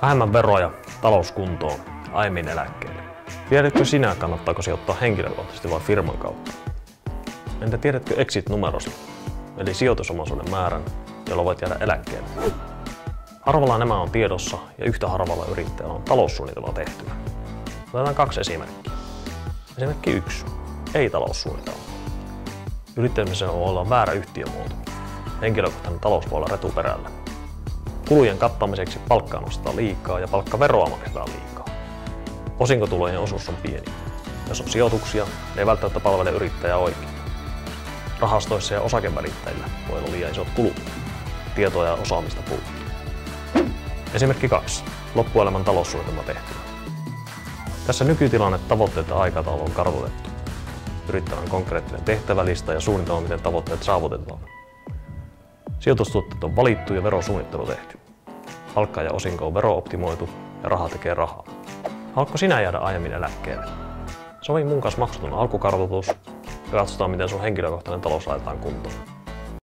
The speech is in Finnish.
Vähemmän veroja, talouskuntoon, aiemmin eläkkeelle. Tiedätkö sinä, kannattaako sijoittaa henkilökohtaisesti vai firman kautta? Entä tiedätkö exit-numerosi, eli sijoitusomaisuuden määrän, jolla voit jäädä eläkkeelle? Harvalla nämä on tiedossa ja yhtä harvalla yrittäjällä on taloussuunnitelma tehtynä. Otetaan 2 esimerkkiä. Esimerkki 1. Ei taloussuunnitelma. Yrittämiseen voi olla väärä yhtiömuoto. Henkilökohtainen talous voi olla retuperällä. Kulujen kattamiseksi palkkaa nostetaan liikaa ja palkkaveroa maksetaan liikaa. Osinkotulojen osuus on pieni. Jos on sijoituksia, ne ei välttämättä palvele yrittäjää oikein. Rahastoissa ja osakevälittäjillä voi olla liian isot kulut. Tietoa ja osaamista puuttuu. Esimerkki 2. Loppuelämän taloussuunnitelma tehtynä. Tässä nykytilanne, tavoitteet ja aikataulu on kartoitettu. Yrittäjän konkreettinen tehtävälista ja suunnitelma, miten tavoitteet saavutetaan. Sijoitustuotteet on valittu ja verosuunnittelu tehty. Palkka ja osinko on vero-optimoitu ja raha tekee rahaa. Haluatko sinä jäädä aiemmin eläkkeelle? Sovi mun kanssa maksuton alkukartoitus ja katsotaan, miten sun henkilökohtainen talous laitetaan kuntoon.